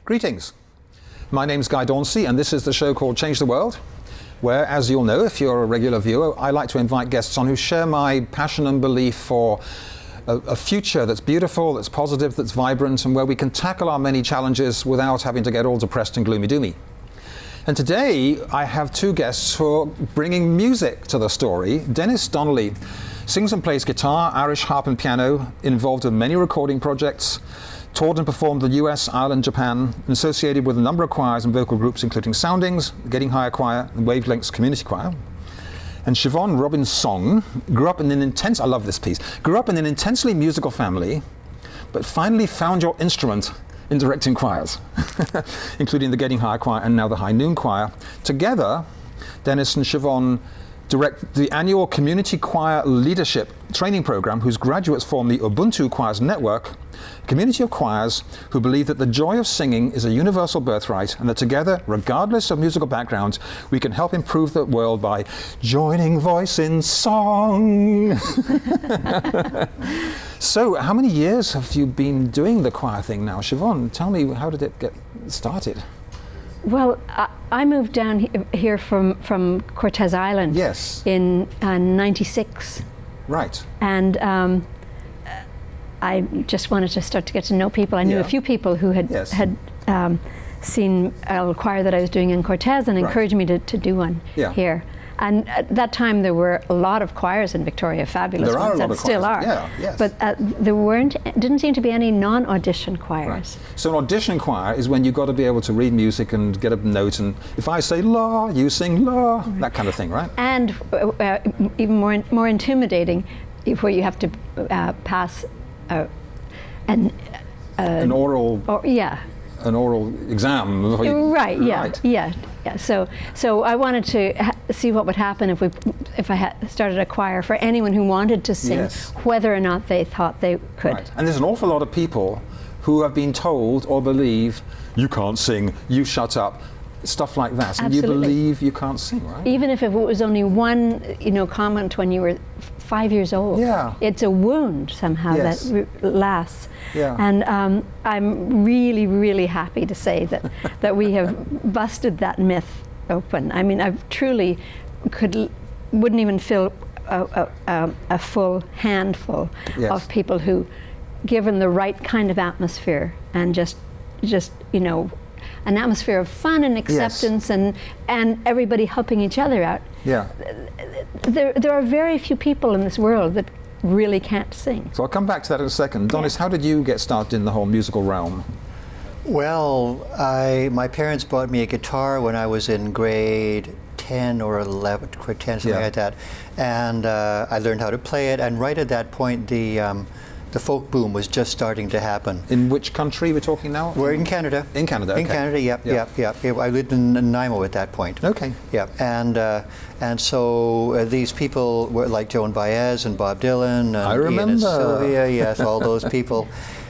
Greetings. My name's Dauncey, and this is the show called Change the World, where, as you'll know if you're a regular viewer, I like to invite guests on who share my passion and belief for a future that's beautiful, that's positive, that's vibrant, and where we can tackle our many challenges without having to get all depressed and gloomy-doomy. And today I have two guests who are bringing music to the story. Denis Donelly sings and plays guitar, Irish harp and piano, involved in many recording projects, toured and performed in the US, Ireland, Japan, and associated with a number of choirs and vocal groups including Soundings, Getting Higher Choir, and Wavelengths Community Choir. And Siobhan Robinsong grew up in an intensely musical family, but finally found your instrument in directing choirs, including the Getting Higher Choir and now the High Noon Choir. Together, Denis and Siobhan direct the annual Community Choir Leadership Training Program, whose graduates form the Ubuntu Choirs Network, a community of choirs who believe that the joy of singing is a universal birthright and that together, regardless of musical background, we can help improve the world by joining voice in song. So, how many years have you been doing the choir thing now? Siobhan, tell me, how did it get started? Well, I moved down here from Cortes Island. Yes. In '96. Right. And I just wanted to start to get to know people. I knew a few people who had seen a choir that I was doing in Cortes and encouraged me to do one here. And at that time there were a lot of choirs in Victoria, fabulous ones, and still are. Yeah, yes. But there didn't seem to be any non-audition choirs. Right. So an audition choir is when you've got to be able to read music and get a note, and if I say la, you sing la, that kind of thing, right? And even more intimidating, where you have to pass an oral. An oral exam. Right. So I wanted to see what would happen if I started a choir for anyone who wanted to sing, whether or not they thought they could. Right. And there's an awful lot of people who have been told or believe you can't sing, you shut up, stuff like that. And you believe you can't sing, right? Even if it was only one, comment when you were 5 years old. Yeah. It's a wound somehow that lasts. Yeah. And I'm really, really happy to say that we have busted that myth open. I mean, I truly wouldn't even fill a full handful of people who, given the right kind of atmosphere and just an atmosphere of fun and acceptance and everybody helping each other out. Yeah. There are very few people in this world that really can't sing. So I'll come back to that in a second. Denis, how did you get started in the whole musical realm? Well, my parents bought me a guitar when I was in grade 10 or 11, grade 10, something like that. And I learned how to play it, and right at that point the folk boom was just starting to happen. In which country we're talking now? We're in Canada. In Canada, okay. In Canada, yep. I lived in Nanaimo at that point. Okay. Yeah, and so these people were like Joan Baez and Bob Dylan and Ian and Sylvia, yes, all those people.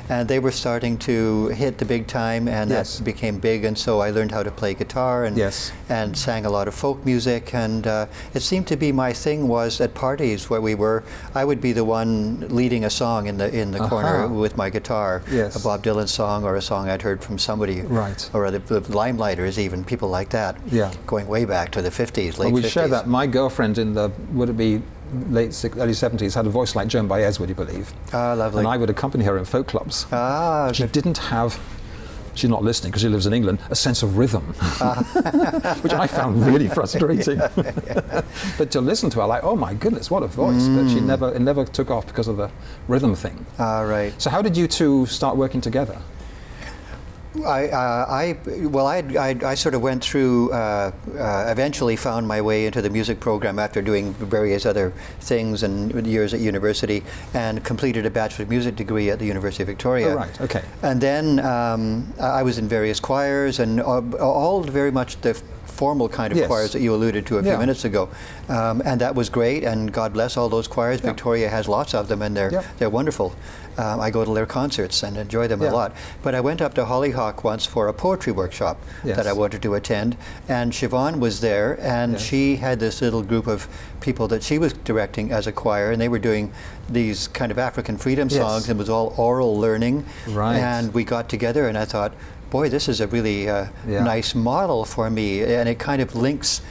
And they were starting to hit the big time, and that became big, and so I learned how to play guitar and sang a lot of folk music, and it seemed to be my thing was at parties where I would be the one leading a song in the corner with my guitar, a Bob Dylan song or a song I'd heard from somebody, or the Limelighters, even people like that, going way back to the 50s, late 50s. We share that. My girlfriend in the, would it be early 70s, had a voice like Joan Baez, would you believe? Ah, lovely. And I would accompany her in folk clubs. Ah, she didn't have, she's not listening because she lives in England, a sense of rhythm, which I found really frustrating. But to listen to her, like, oh my goodness, what a voice! But it never took off because of the rhythm thing. Right. So how did you two start working together? I sort of went through, eventually found my way into the music program after doing various other things and years at university, and completed a Bachelor of Music degree at the University of Victoria. Oh, right, okay. And then I was in various choirs, and all very much the formal kind of choirs that you alluded to a few minutes ago. And that was great, and God bless all those choirs. Victoria has lots of them, and they're wonderful. I go to their concerts and enjoy them a lot. But I went up to Hollyhock once for a poetry workshop that I wanted to attend, and Siobhan was there, and she had this little group of people that she was directing as a choir, and they were doing these kind of African freedom songs, and it was all oral learning. Right. And we got together, and I thought, boy, this is a really nice model for me, and it kind of linked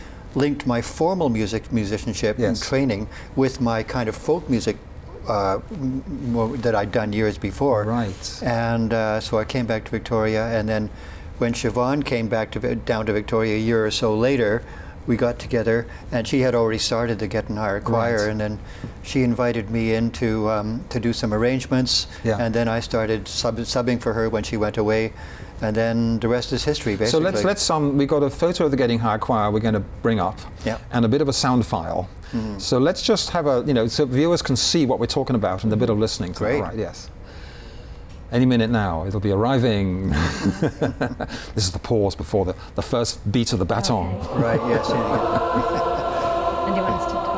my formal musicianship and training with my kind of folk music that I'd done years before. Right. And so I came back to Victoria, and then when Siobhan came back down to Victoria a year or so later, we got together, and she had already started the Get and Hire Choir, and then she invited me in to do some arrangements, and then I started subbing for her when she went away, and then the rest is history, basically. So let's we got a photo of the Getting Higher Choir we're going to bring up, and a bit of a sound file. So let's just have so viewers can see what we're talking about and a bit of listening to. Great. Right, yes. Any minute now, it'll be arriving. This is the pause before the first beat of the baton. Okay. Right, yes. And do you want us to talk?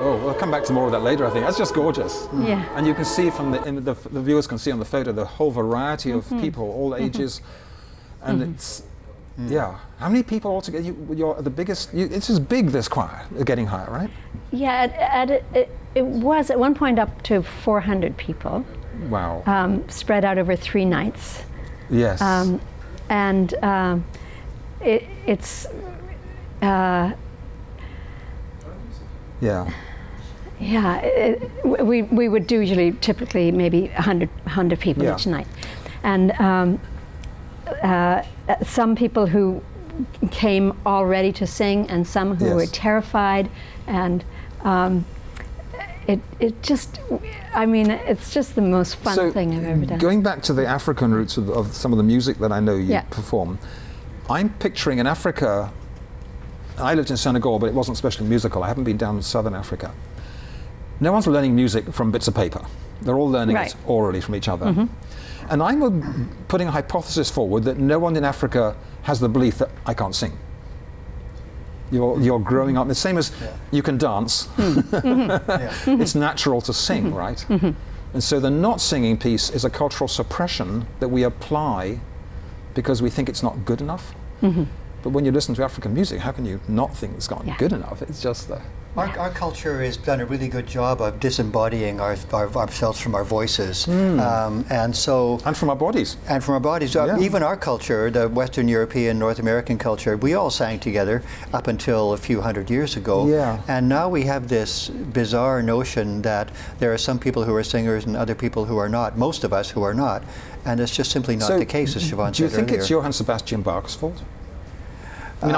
We'll come back to more of that later, I think. That's just gorgeous. Yeah. And you can see from the viewers can see on the photo the whole variety of people, all ages. And it's, How many people altogether? You're the biggest, it's as big, this choir, Getting Higher, right? Yeah, it was at one point up to 400 people. Wow. Spread out over 3 nights. Yes. It's... Yeah, we would do usually, typically, maybe 100 people each night. And some people who came all ready to sing, and some who were terrified, and it just, I mean, it's just the most fun thing I've ever done. Going back to the African roots of some of the music that I know you perform, I'm picturing in Africa, I lived in Senegal, but it wasn't especially musical. I haven't been down in southern Africa. No one's learning music from bits of paper. They're all learning it orally from each other. And I'm putting a hypothesis forward that no one in Africa has the belief that I can't sing. You're growing up, the same as you can dance. It's natural to sing, right? And so the not singing piece is a cultural suppression that we apply because we think it's not good enough. But when you listen to African music, how can you not think it's not good enough? It's just the... Our culture has done a really good job of disembodying ourselves from our voices, and from our bodies. And from our bodies. Even our culture, the Western European, North American culture, we all sang together up until a few hundred years ago. And now we have this bizarre notion that there are some people who are singers and other people who are not, most of us who are not. And it's just simply not the case, as Siobhan said earlier. Do you think it's Johann Sebastian Bach's fault? I mean,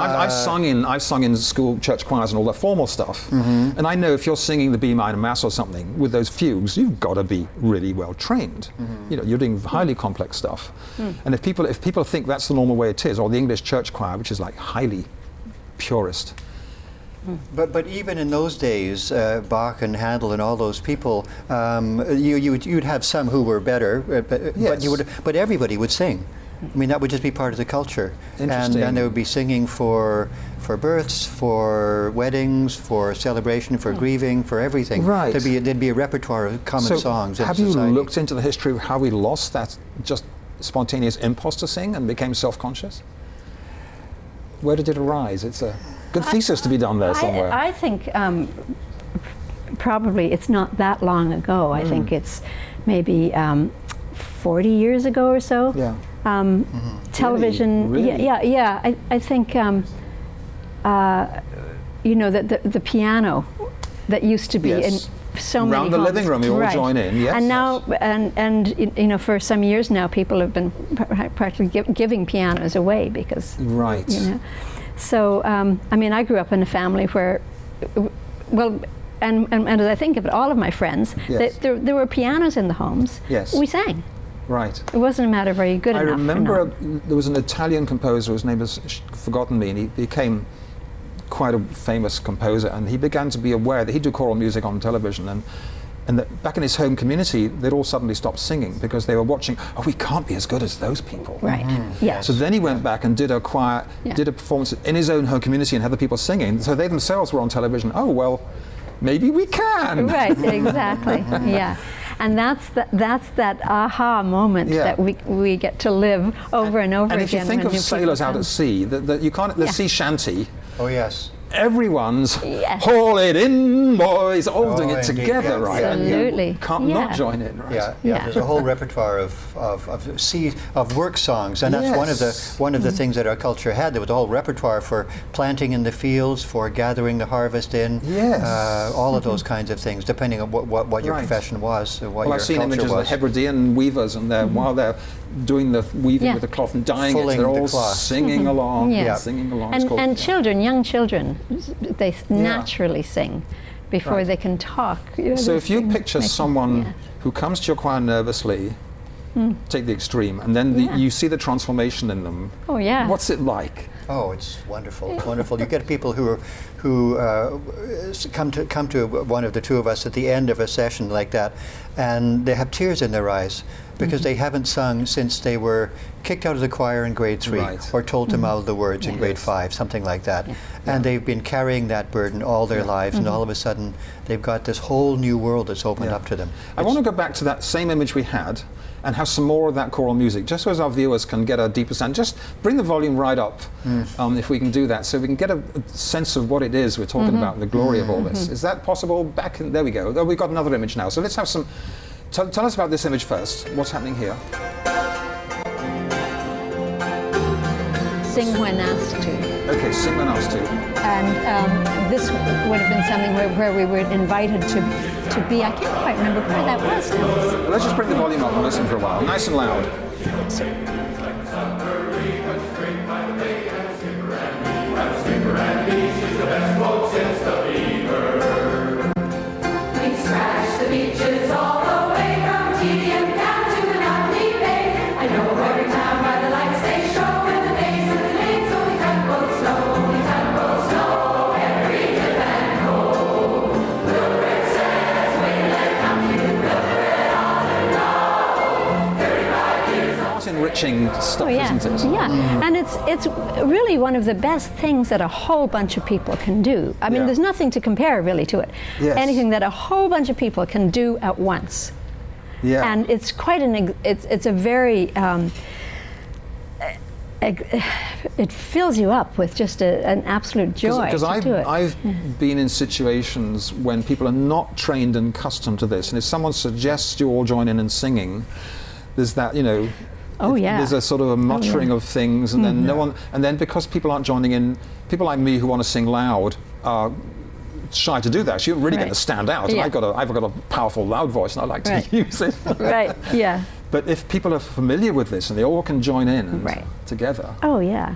I've sung in school church choirs and all that formal stuff, and I know if you're singing the B minor mass or something with those fugues, you've got to be really well trained. You know, you're doing highly complex stuff, and if people think that's the normal way it is, or the English church choir, which is like highly purist. But even in those days, Bach and Handel and all those people, you'd have some who were better, but everybody would sing. I mean, that would just be part of the culture. And they would be singing for births, for weddings, for celebration, for grieving, for everything. Right. There'd be a repertoire of common songs in society. Have you looked into the history of how we lost that just spontaneous impulse to sing and became self-conscious? Where did it arise? It's a good thesis to be done there somewhere. I think probably it's not that long ago. I think it's maybe 40 years ago or so. Television, really? I think, you know, that the piano that used to be in so many around the living room, you all join in, And now, and you know, for some years now, people have been practically giving pianos away because, you know. So, I mean, I grew up in a family where, well, and as I think of it, all of my friends, there were pianos in the homes. We sang. Right. It wasn't a matter of very good enough. I remember there was an Italian composer whose name has forgotten me, and he became quite a famous composer, and he began to be aware that he'd do choral music on television, and And that back in his home community, they'd all suddenly stopped singing because they were watching, oh, we can't be as good as those people. Right. Yeah. So then he went back and did a choir, did a performance in his own home community and had the people singing. So they themselves were on television. Oh, well, maybe we can. Right, exactly. Yeah. And that's that aha moment that we get to live over and over again. And if you think of sailors out at sea, that you can't, the sea shanty. Oh, yes. Everyone's haul it in, boys, all doing it together, right? Absolutely. And you can't not join in, right? Yeah. There's a whole repertoire of work songs, and that's one of the things that our culture had. There was a whole repertoire for planting in the fields, for gathering the harvest in, all of those kinds of things, depending on what your profession was, what your culture was. I've seen images of the Hebridean weavers, and while they're doing the weaving with the cloth and dyeing it, they're all singing along, singing along. And children, young children, they naturally sing before they can talk. So if you picture someone who comes to your choir nervously, take the extreme, and then you see the transformation in them. Oh yeah. What's it like? Oh, it's wonderful. It's wonderful. You get people who come to one of the two of us at the end of a session like that, and they have tears in their eyes because they haven't sung since they were kicked out of the choir in grade 3 or told to mouth the words in grade 5, something like that. And they've been carrying that burden all their lives, and all of a sudden they've got this whole new world that's opened up to them. I want to go back to that same image we had and have some more of that choral music, just so as our viewers can get a deeper sense. Just bring the volume right up, if we can do that, so we can get a sense of what it is we're talking about, the glory of all this. Is that possible? There we go. Oh, we've got another image now. So let's have some, tell us about this image first. What's happening here? Sing when asked to. Okay, sing when asked to. And this would have been something where we were invited to be. I can't quite remember where that was now. Well, let's just bring the volume up and listen for a while, nice and loud. We scratch the beaches all the way from Tedium down to Monopoly Bay. I know every town by the lights they show and the days and the names. So we tugboat snow, every tip and hoe. Wilfred says, wait, let it come to you. Wilfred ought to know. 35 years old. It's enriching stuff, isn't it? Yeah, and it's really one of the best things that a whole bunch of people can do. I mean, there's nothing to compare really to it. Anything that a whole bunch of people can do at once. Yeah. And it's quite it's a very it fills you up with just an absolute joy. Because I've been in situations when people are not trained and accustomed to this, and if someone suggests you all join in and singing, there's that, there's a sort of a muttering of things, and then no one, and then because people aren't joining in, people like me who want to sing loud are shy to do that. So you're really going to stand out. And I've got a powerful loud voice, and I like to use it. Right. Yeah. But if people are familiar with this and they all can join in and together. Oh yeah.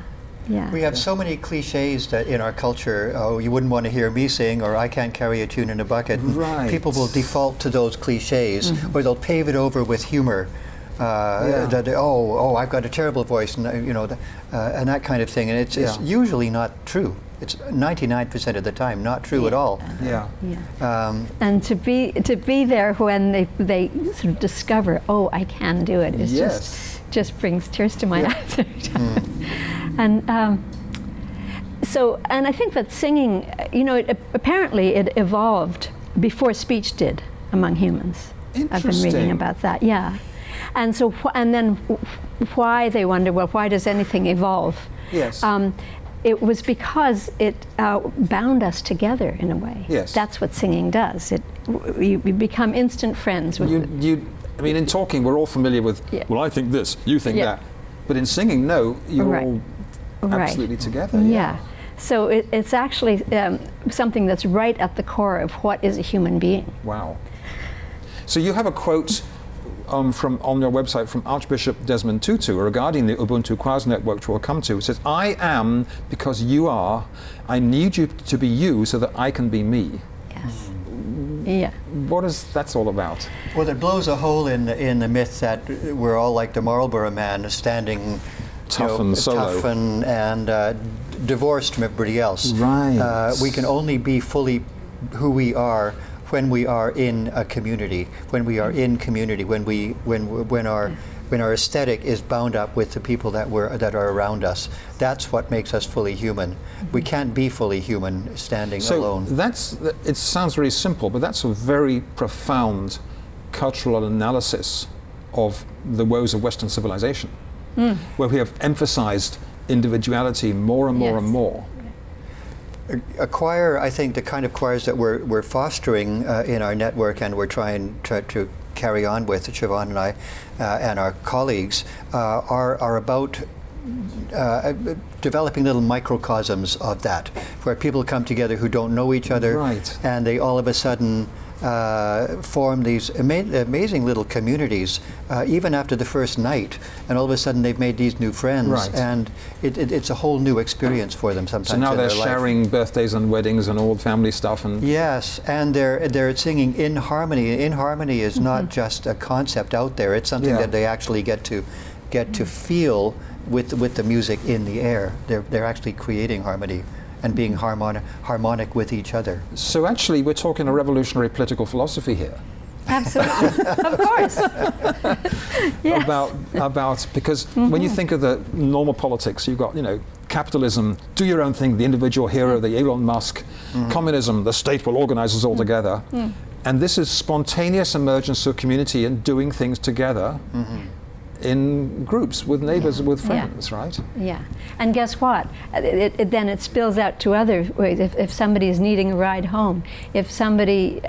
Yeah. We have so many cliches that in our culture, oh, you wouldn't want to hear me sing, or I can't carry a tune in a bucket. Right. People will default to those cliches, or they'll pave it over with humor. That I've got a terrible voice, and and that kind of thing. And it's usually not true. It's 99% of the time not true at all. Yeah. And to be there when they sort of discover, oh, I can do it, is just brings tears to my eyes every time. And and I think that singing, apparently it evolved before speech did among humans. I've been reading about that. Yeah. And so, and then why they wonder, well, why does anything evolve? Yes. It was because it bound us together in a way. Yes. That's what singing does. You become instant friends with I mean, in talking, we're all familiar with, well, I think this, you think that. But in singing, no, you're all absolutely together. Yeah. So it's actually something that's right at the core of what is a human being. Wow. So you have a quote on your website from Archbishop Desmond Tutu regarding the Ubuntu Choirs Network, which we'll come to. It says, I am because you are. I need you to be you so that I can be me. Yes. Yeah. What is that's all about? Well, it blows a hole in the myth that we're all like the Marlborough Man, standing tough and solo. Tough and divorced from everybody else. Right. We can only be fully who we are when we are in a community, when we are in community, when our aesthetic is bound up with the people that are around us. That's what makes us fully human. We can't be fully human standing alone. So it sounds very simple, but that's a very profound cultural analysis of the woes of Western civilization, where we have emphasized individuality more and more and more. A choir, I think the kind of choirs that we're fostering in our network and we're trying to carry on with, Siobhan and I and our colleagues, are about developing little microcosms of that, where people come together who don't know each other, and they all of a sudden form these amazing little communities, even after the first night, and all of a sudden they've made these new friends, and it's a whole new experience for them sometimes. So now they're in their sharing life. Birthdays and weddings and old family stuff, and yes, and they're singing in harmony. In harmony is not just a concept out there; it's something that they actually get to feel with the music in the air. They're actually creating harmony and being harmonic with each other. So actually we're talking a revolutionary political philosophy here. Absolutely, of course. Yes. About because when you think of the normal politics, you've got, capitalism, do your own thing, the individual hero, the Elon Musk, communism, the state will organize us all together. And this is spontaneous emergence of community and doing things together in groups with neighbors, with friends, right? Yeah, and guess what? Then it spills out to other ways. If somebody is needing a ride home, if somebody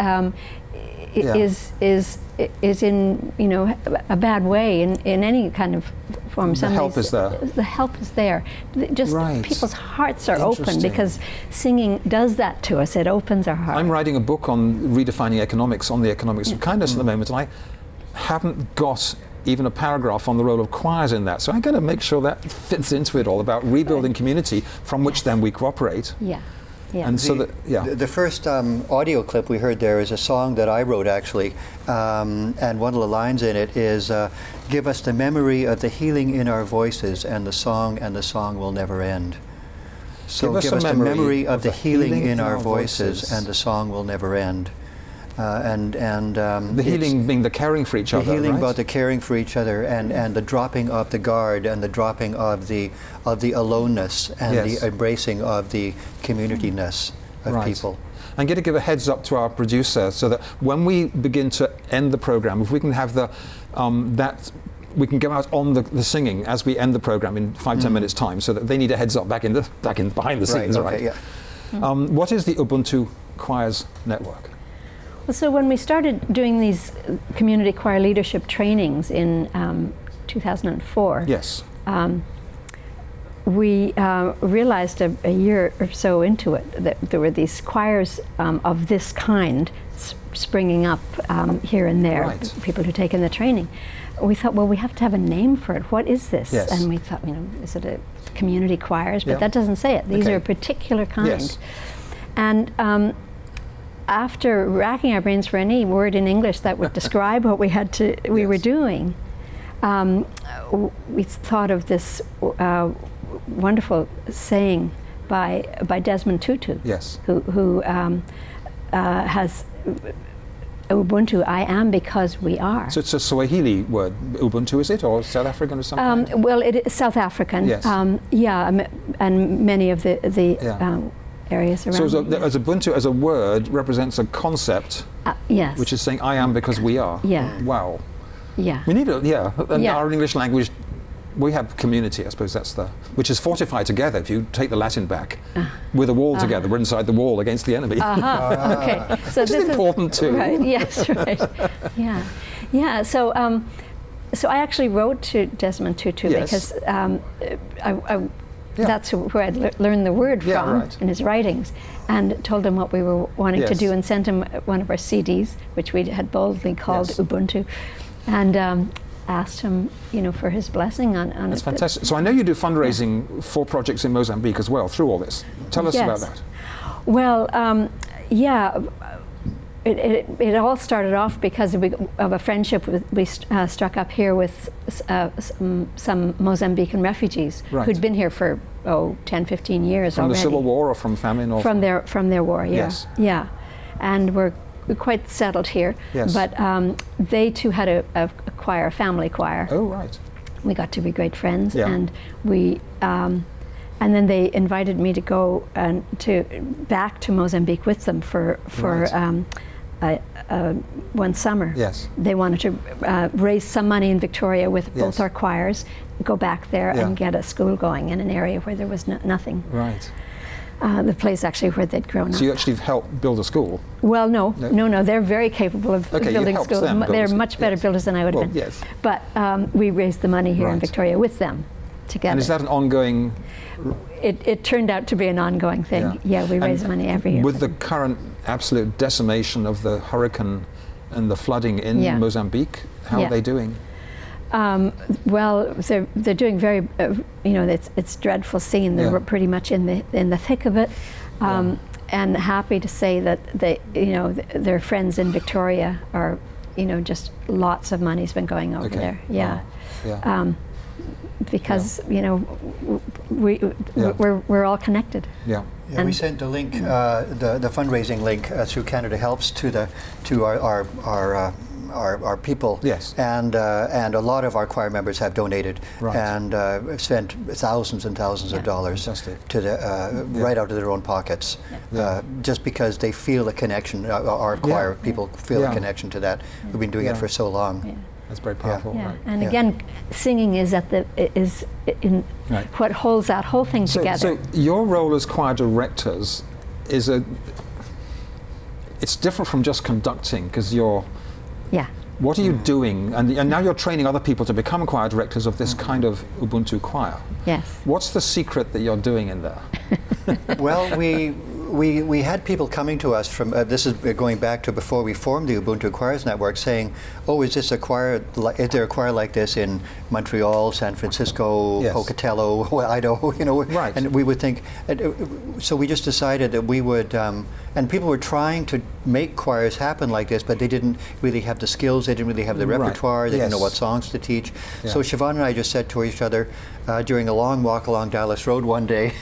is in a bad way in any kind of form, the help is there. The help is there. Just people's hearts are open because singing does that to us. It opens our heart. I'm writing a book on redefining economics, on the economics of kindness at the moment, and I haven't got even a paragraph on the role of choirs in that. So I'm going to make sure that fits into it all, about rebuilding community from which then we cooperate. Yeah. Yeah. And so the first audio clip we heard there is a song that I wrote, actually, and one of the lines in it is, "Give us the memory of the healing in our voices, and the song will never end." So give us the memory of the healing in our voices, and the song will never end. The healing being the caring for each other, the healing right? about the caring for each other, and the dropping of the guard, and the dropping of the aloneness, and the embracing of the communityness of people. I'm going to give a heads up to our producer, so that when we begin to end the program, if we can have we can go out on the singing as we end the program in 5-10 minutes time, so that they need a heads up back in behind the scenes, right? What is the Ubuntu Choirs Network? So when we started doing these community choir leadership trainings in 2004, we realized a year or so into it that there were these choirs of this kind springing up here and there, people who'd taken the training. We thought, well, we have to have a name for it. What is this? And we thought, is it a community choirs? But that doesn't say it. These are a particular kind. And after racking our brains for any word in English that would describe what we were doing, we thought of this wonderful saying by Desmond Tutu, who has Ubuntu, I am because we are. So it's a Swahili word, Ubuntu, is it, or South African or something? Well, it is South African. And many of the areas around. So as Ubuntu as a word represents a concept, which is saying I am because we are. Wow. We need our English language. We have community, I suppose which is fortified together. If you take the Latin back, with a wall together, we're inside the wall against the enemy. Okay, so this is important too. Right. Yes. Right. Yeah. So I actually wrote to Desmond Tutu because that's where I'd learned the word from in his writings, and told him what we were wanting to do, and sent him one of our CDs, which we had boldly called Ubuntu, and asked him, for his blessing on That's fantastic. So I know you do fundraising for projects in Mozambique as well through all this. Tell us about that. Well, It all started off because of a friendship we struck up here with some Mozambican refugees who'd been here for 10, 15 years from already. From the Civil War or from famine? Or from their war, yeah. And were we're quite settled here. Yes. But they too had a choir, a family choir. Oh, right. We got to be great friends, Yeah. and we. And then they invited me to go back to Mozambique with them for Right. one summer. Yes. They wanted to raise some money in Victoria with both Yes. our choirs, go back there Yeah. and get a school going in an area where there was nothing. Right. The place actually where they'd grown up. So you actually helped build a school? Well, no. No? They're very capable of Okay, you building helped schools. them build They're a school. much better Yes. builders than I would have Well, been. yes. But we raised the money here in Right. Victoria with them together. And is that an ongoing? It turned out to be an ongoing thing. Yeah, we raise money every year. With the current absolute decimation of the hurricane and the flooding in Yeah. Mozambique, how Yeah. are they doing? Well, they're doing very. It's dreadful seeing. They're Yeah. pretty much in the thick of it, and happy to say that their friends in Victoria are, just lots of money's been going over Okay. there. Yeah. Wow. Yeah. Because Yeah. we're all connected. Yeah. Yeah, we sent the link, the fundraising link through Canada Helps to our people. Yes. And a lot of our choir members have donated Right. and spent thousands and thousands of dollars Fantastic. to right out of their own pockets, just because they feel a connection. Our choir people feel Yeah. a connection to that. We've been doing Yeah. it for so long. Yeah. That's very powerful. Yeah. Right. And Yeah. again, singing is in Right. what holds that whole thing together. So your role as choir directors it's different from just conducting, because Yeah. what are you doing? And now you're training other people to become choir directors of this kind of Ubuntu choir. Yes. What's the secret that you're doing in there? Well, we had people coming to us from, this is going back to before we formed the Ubuntu Choirs Network, saying, oh, is there a choir like this in Montreal, San Francisco, Yes. Pocatello, Idaho, Right. And we would think, so we just decided that we would, and people were trying to make choirs happen like this, but they didn't really have the skills, they didn't really have the Right. repertoire, they didn't know Yes. what songs to teach. Yeah. So Siobhan and I just said to each other during a long walk along Dallas Road one day,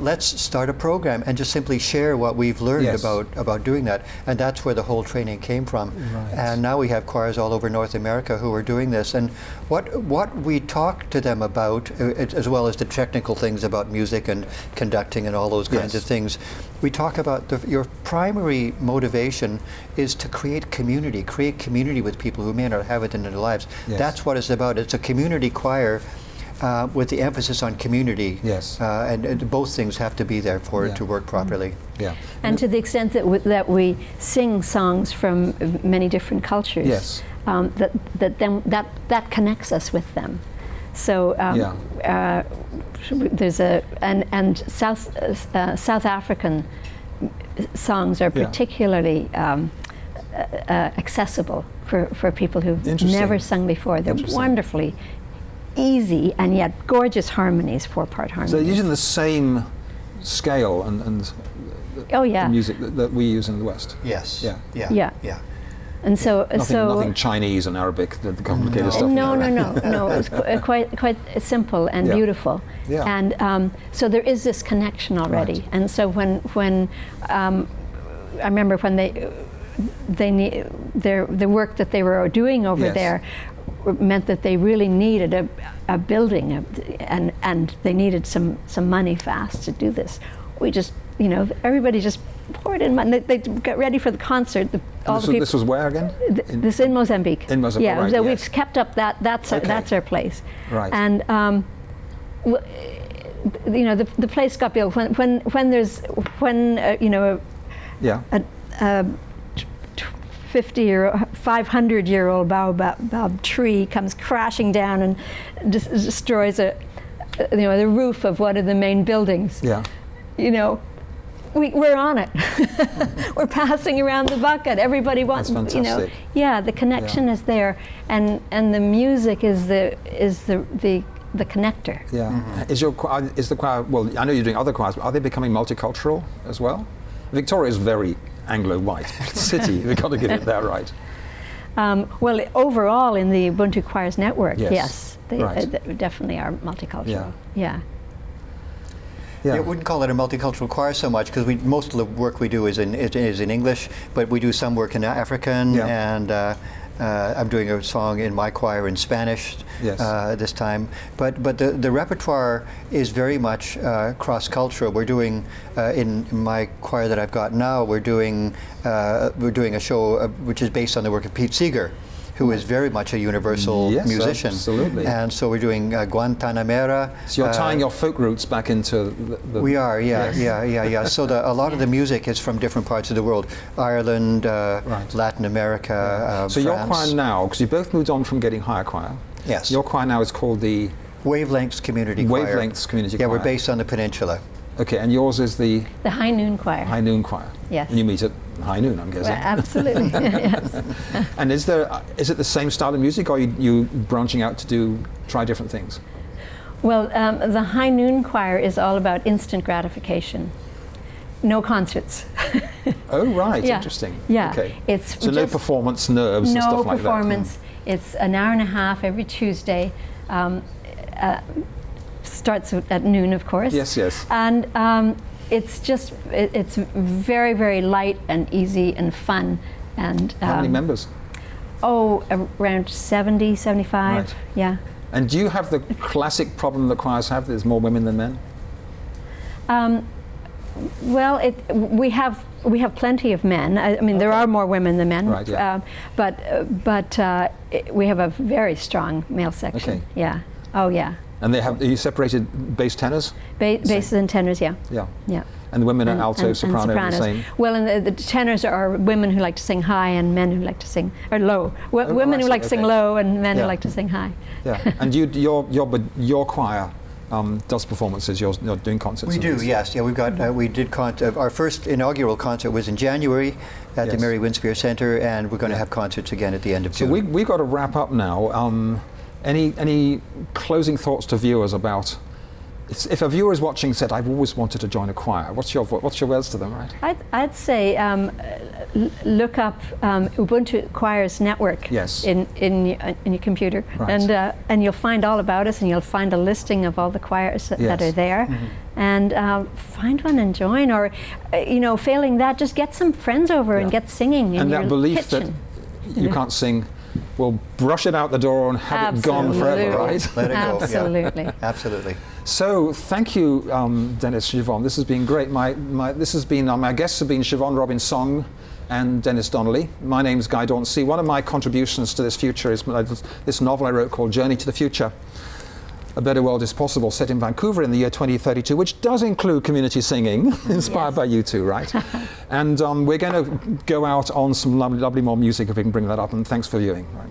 let's start a program and just simply share what we've learned Yes. about doing that. And that's where the whole training came from. Right. And now we have choirs all over North America who are doing this. And what we talk to them about, as well as the technical things about music and conducting and all those kinds Yes. of things, we talk about your primary motivation is to create community with people who may not have it in their lives. Yes. That's what it's about. It's a community choir. With the emphasis on community, Yes. and both things have to be there for Yeah. it to work properly. Yeah. And to the extent that we sing songs from many different cultures, Yes. that connects us with them. So there's and South African songs are Yeah. particularly accessible for people who've Interesting. never sung before. They're Interesting. wonderfully easy and yet gorgeous harmonies, 4-part harmonies. So they're using the same scale and Oh the yeah. music that we use in the West. Yes. Yeah. Yeah. And so Nothing Chinese and Arabic, the complicated stuff. No. It's quite simple and Yeah. beautiful. Yeah. And so there is this connection already. Right. And so when I remember when they need the work that they were doing over Yes. there meant that they really needed a building, and they needed some money fast to do this. We just, everybody just poured in money. They got ready for the concert. This was where again? This in Mozambique. In Mozambique, yeah. right, So yes. we've kept up that's our place. Right. And the place got built when there's Yeah. a 50 or 500-year-old baobab tree comes crashing down and destroys the roof of one of the main buildings. Yeah. We're on it. We're passing around the bucket. Everybody wants, That's fantastic. the connection is there, and the music is the connector. Yeah. Mm-hmm. Is the choir? Well, I know you're doing other choirs, but are they becoming multicultural as well? Victoria is very Anglo-white city. We've got to get it there right. Well, overall in the Ubuntu Choirs Network, Yes. yes, they Right. definitely are multicultural. Yeah. Yeah. I wouldn't call it a multicultural choir so much because most of the work we do is in English, but we do some work in African, and I'm doing a song in my choir in Spanish this time. But the repertoire is very much cross-cultural. We're doing in my choir that I've got now. We're doing a show which is based on the work of Pete Seeger, who is very much a universal musician. Absolutely. And so we're doing Guantanamera. So you're tying your folk roots back into the We are, yeah. So a lot of the music is from different parts of the world. Ireland, Latin America, So France. your choir now, because you both moved on from getting higher choir. Yes. Your choir now is called the Wavelengths Community Choir. Wavelengths Community Yeah, Choir. we're based on the peninsula. Okay, and yours is the High Noon Choir. High Noon Choir. Yes. And you meet at high noon, I'm guessing. Well, absolutely. Yes. And is it the same style of music, or are you branching out to try different things? Well, the High Noon Choir is all about instant gratification. No concerts. Oh, right. Yeah. Interesting. Yeah. Okay. It's so no just performance nerves and stuff like that. No performance. It's an hour and a half every Tuesday. Starts at noon, of course. Yes. And it's very, very light and easy and fun. And How many members? Oh, around 70, 75. Right. Yeah. And do you have the classic problem that choirs have? There's more women than men. Well, we have plenty of men. I mean, there are more women than men. Right, yeah. But we have a very strong male section. Okay. Yeah. Oh, yeah. And are you separated bass tenors? Basses and tenors, yeah. Yeah. Yeah. And the women are alto, and soprano, sopranos. the same? Well, and the tenors are women who like to sing high and men who like to sing or low. Women I who see, like to sing okay. low and men Yeah. who like to sing high. Yeah. And your choir does performances. You're doing concerts. We and do, things. yes. Yeah, we've got we did our first inaugural concert was in January at the Yes. Mary Winspear Center, and we're going to have concerts again at the end of So June. we've got to wrap up now. Any closing thoughts to viewers about? If a viewer is watching and said, "I've always wanted to join a choir," what's your words to them, right? I'd say look up Ubuntu Choirs Network Yes. in your computer, Right. and you'll find all about us, and you'll find a listing of all the choirs that Yes. are there, and find one and join. Or, failing that, just get some friends over and Yeah. get singing in And your that belief kitchen. that you can't sing, well, brush it out the door and have it gone forever, right? Let it go. Absolutely. Yeah. Absolutely. So thank you, Denis, Siobhan. This has been great. My guests have been Siobhan Robinsong and Denis Donelly. My name's Guy Dauncey. One of my contributions to this future is this novel I wrote called Journey to the Future. A Better World is Possible, set in Vancouver in the year 2032, which does include community singing, inspired by you two, right? And we're going to go out on some lovely more music if we can bring that up, and thanks for viewing. Right.